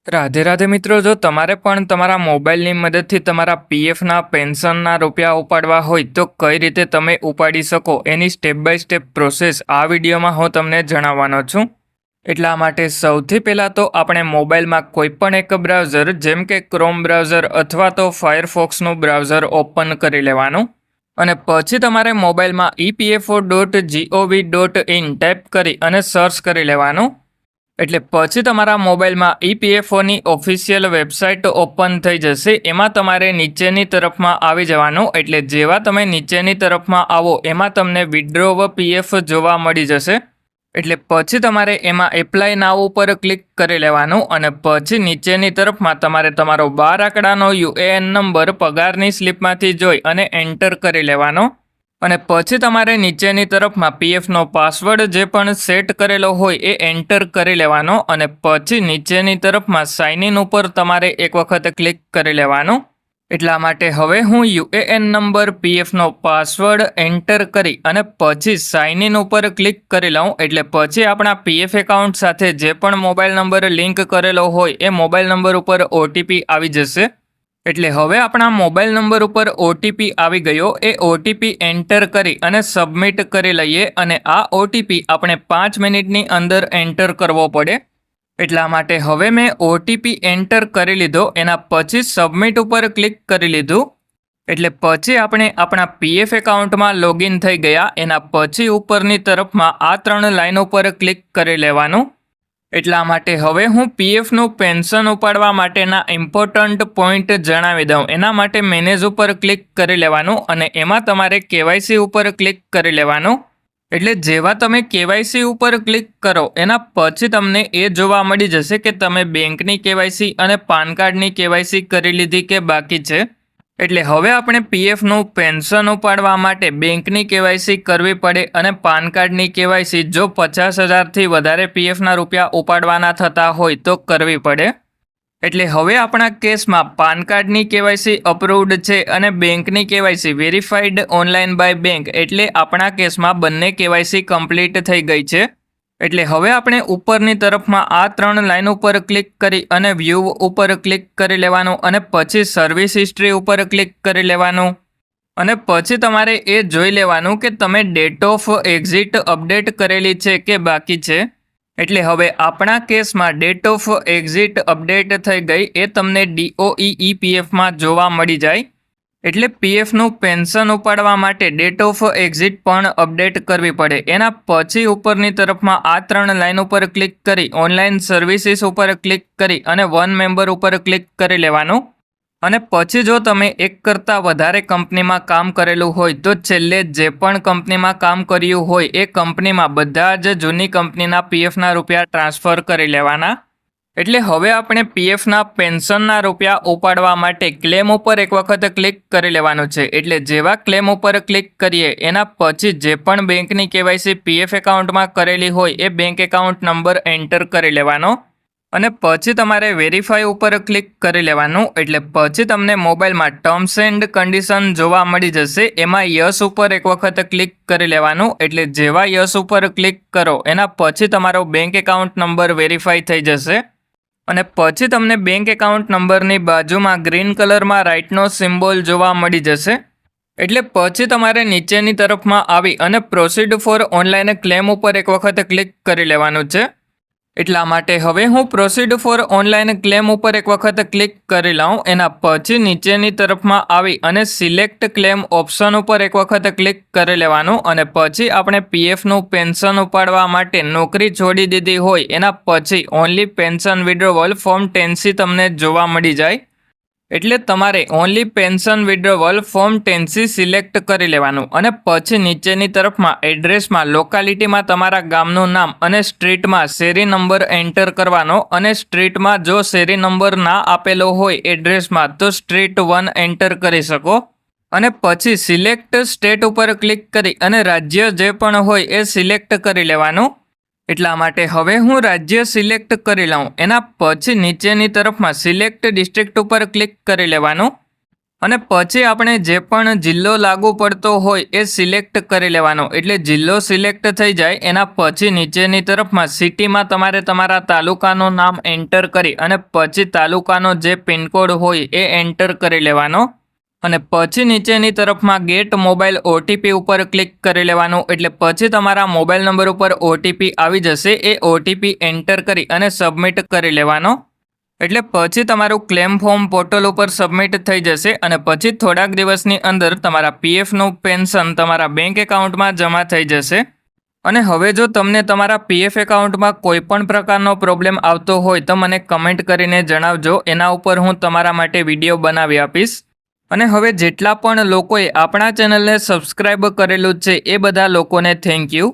રાધે રાધે મિત્રો, જો તમારે પણ તમારા મોબાઈલની મદદથી તમારા પીએફના પેન્શનના રૂપિયા ઉપાડવા હોય તો કઈ રીતે તમે ઉપાડી શકો એની સ્ટેપ બાય સ્ટેપ પ્રોસેસ આ વિડીયોમાં હું તમને જણાવવાનો છું. એટલા માટે સૌથી પહેલાં તો આપણે મોબાઈલમાં કોઈપણ એક બ્રાઉઝર જેમ કે ક્રોમ બ્રાઉઝર અથવા તો ફાયરફોક્સનું બ્રાઉઝર ઓપન કરી લેવાનું અને પછી તમારે મોબાઈલમાં EPFO.gov.in ટાઈપ કરી અને સર્ચ કરી લેવાનું. એટલે પછી તમારા મોબાઈલમાં EPFOની ઓફિશિયલ વેબસાઇટ ઓપન થઈ જશે. એમાં તમારે નીચેની તરફમાં આવી જવાનું. એટલે જેવા તમે નીચેની તરફમાં આવો એમાં તમને વિડ્રોવ PF જોવા મળી જશે. એટલે પછી તમારે એમાં એપ્લાય નાવ ઉપર ક્લિક કરી લેવાનું અને પછી નીચેની તરફમાં તમારે તમારો 12 આંકડાનો UAN નંબર પગારની સ્લિપમાંથી જોઈ અને એન્ટર કરી લેવાનો અને પછી તમારે નીચેની તરફમાં PFનો પાસવર્ડ જે પણ સેટ કરેલો હોય એ એન્ટર કરી લેવાનો અને પછી નીચેની તરફમાં સાઇન ઇન ઉપર તમારે એક વખત ક્લિક કરી લેવાનું. એટલા માટે હવે હું UAN નંબર PFનો પાસવર્ડ એન્ટર કરી અને પછી સાઇન ઇન ઉપર ક્લિક કરી લઉં. એટલે પછી આપણા PF એકાઉન્ટ સાથે જે પણ મોબાઈલ નંબર લિંક કરેલો હોય એ મોબાઈલ નંબર ઉપર OTP આવી જશે. એટલે હવે આપણા મોબાઈલ નંબર ઉપર OTP આવી ગયો. એ OTP એન્ટર કરી અને સબમિટ કરી લઈએ અને આ OTP આપણે 5 મિનિટની અંદર એન્ટર કરવો પડે. એટલા માટે હવે મેં OTP એન્ટર કરી લીધો. એના પછી સબમિટ ઉપર ક્લિક કરી લીધું. એટલે પછી આપણે આપણા PF એકાઉન્ટમાં લોગિન થઈ ગયા. એના પછી ઉપરની તરફમાં આ 3 લાઈન ઉપર ક્લિક કરી લેવાનું. એટલા માટે હવે હું PFનું પેન્શન ઉપાડવા માટેના ઇમ્પોર્ટન્ટ પોઈન્ટ જણાવી દઉં. એના માટે મેનેજ ઉપર ક્લિક કરી લેવાનું અને એમાં તમારે KYC ઉપર ક્લિક કરી લેવાનું. એટલે જેવા તમે KYC ઉપર ક્લિક કરો એના પછી તમને એ જોવા મળી જશે કે તમે બેંકની KYC અને પાન કાર્ડની KYC કરી લીધી કે બાકી છે. એટલે હવે આપણે PFનું પેન્શન ઉપાડવા માટે બેંકની KYC કરવી પડે અને પાન કાર્ડની KYC જો 50,000થી વધારે PFના રૂપિયા ઉપાડવાના થતા હોય તો કરવી પડે. એટલે હવે આપણા કેસમાં પાન કાર્ડની KYC અપ્રૂવડ છે અને બેંકની KYC verified online by bank એટલે આપણા કેસમાં બંને KYC કમ્પ્લીટ થઈ ગઈ છે. એટલે હવે આપણે ઉપરની તરફમાં આ 3 લાઈન ઉપર ક્લિક કરી અને વ્યૂ ઉપર ક્લિક કરી લેવાનું અને પછી સર્વિસ હિસ્ટ્રી ઉપર ક્લિક કરી લેવાનું અને પછી તમારે એ જોઈ લેવાનું કે તમે ડેટ ઓફ એક્ઝિટ અપડેટ કરેલી છે કે બાકી છે. એટલે હવે આપણા કેસમાં ડેટ ઓફ એક્ઝિટ અપડેટ થઈ ગઈ એ તમને DOE EPFમાં જોવા મળી જાય. એટલે PFનું પેન્શન ઉપાડવા માટે ડેટ ઓફ એક્ઝિટ પણ અપડેટ કરવી પડે. એના પછી ઉપરની તરફમાં આ 3 લાઈન ઉપર ક્લિક કરી ઓનલાઈન સર્વિસીસ ઉપર ક્લિક કરી અને વન મેમ્બર ઉપર ક્લિક કરી લેવાનું અને પછી જો તમે એક કરતાં વધારે કંપનીમાં કામ કરેલું હોય તો છેલ્લે જે પણ કંપનીમાં કામ કર્યું હોય એ કંપનીમાં બધા જ જૂની કંપનીના PFના રૂપિયા ટ્રાન્સફર કરી લેવાના. એટલે હવે આપણે PFના પેન્શનના રૂપિયા ઉપાડવા માટે ક્લેમ ઉપર એક વખત ક્લિક કરી લેવાનું છે. એટલે જેવા ક્લેમ ઉપર ક્લિક કરીએ એના પછી જે પણ બેંકની KYC PF એકાઉન્ટમાં કરેલી હોય એ બેંક એકાઉન્ટ નંબર એન્ટર કરી લેવાનો અને પછી તમારે વેરીફાઈ ઉપર ક્લિક કરી લેવાનું. એટલે પછી તમને મોબાઈલમાં ટર્મ્સ એન્ડ કન્ડિશન જોવા મળી જશે. એમાં યસ ઉપર એક વખત ક્લિક કરી લેવાનું. એટલે જેવા યસ ઉપર ક્લિક કરો એના પછી તમારો બેંક એકાઉન્ટ નંબર વેરીફાઈ થઈ જશે અને પછી તમને બેંક એકાઉન્ટ નંબરની બાજુમાં ગ્રીન કલરમાં રાઇટનો સિમ્બોલ જોવા મળી જશે. એટલે પછી તમારે નીચેની તરફમાં આવી અને પ્રોસીડ ફોર ઓનલાઈન ક્લેમ ઉપર એક વખત ક્લિક કરી લેવાનું છે. એટલા માટે હવે હું પ્રોસીડ ફોર ઓનલાઈન ક્લેમ ઉપર એક વખત ક્લિક કરી લઉં. એના પછી નીચેની તરફમાં આવી અને સિલેક્ટ ક્લેમ ઓપ્શન ઉપર એક વખત ક્લિક કરી લેવાનું અને પછી આપણે PFનું પેન્શન ઉપાડવા માટે નોકરી છોડી દીધી હોય એના પછી only pension withdrawal form 10C તમને જોવા મળી જાય. એટલે તમારે only pension withdrawal form 10C select કરી લેવાનું અને પછી નીચેની તરફમાં એડ્રેસમાં લોકાલિટીમાં તમારા ગામનું નામ અને સ્ટ્રીટમાં શેરી નંબર એન્ટર કરવાનો અને સ્ટ્રીટમાં જો શેરી નંબર ના આપેલો હોય એડ્રેસમાં તો સ્ટ્રીટ 1 એન્ટર કરી શકો અને પછી સિલેક્ટ સ્ટેટ ઉપર ક્લિક કરી અને રાજ્ય જે પણ હોય એ સિલેક્ટ કરી લેવાનું. એટલા માટે હવે હું રાજ્ય સિલેક્ટ કરી લઉં. એના પછી નીચેની તરફમાં સિલેક્ટ ડિસ્ટ્રિક્ટ ઉપર ક્લિક કરી લેવાનું અને પછી આપણે જે પણ જિલ્લો લાગુ પડતો હોય એ સિલેક્ટ કરી લેવાનો. એટલે જિલ્લો સિલેક્ટ થઈ જાય એના પછી નીચેની તરફમાં સિટીમાં તમારે તમારા તાલુકાનું નામ એન્ટર કરી અને પછી તાલુકાનો જે પિનકોડ હોય એ એન્ટર કરી લેવાનો. અને પછી નીચેની તરફમાં ગેટ મોબાઈલ ઓટીપી ઉપર ક્લિક કરી લેવાનું. એટલે પછી તમારા મોબાઈલ નંબર ઉપર ઓટીપી આવી જશે. એ ઓટીપી એન્ટર કરી અને સબમિટ કરી લેવાનો. એટલે પછી તમારું ક્લેમ ફોર્મ પોર્ટલ ઉપર સબમિટ થઈ જશે અને પછી થોડાક દિવસની અંદર તમારા પીએફનું પેન્શન તમારા બેંક એકાઉન્ટમાં જમા થઈ જશે. અને હવે જો તમને તમારા પીએફ એકાઉન્ટમાં કોઈ પણ પ્રકારનો પ્રોબ્લેમ આવતો હોય તો મને કમેન્ટ કરીને જણાવજો. એના ઉપર હું તમારા માટે વિડીયો બનાવી આપીશ. અને હવે જેટલા પણ લોકોએ આપણા ચેનલને સબસ્ક્રાઈબ કરેલું છે એ બધા લોકોને થેન્ક યુ.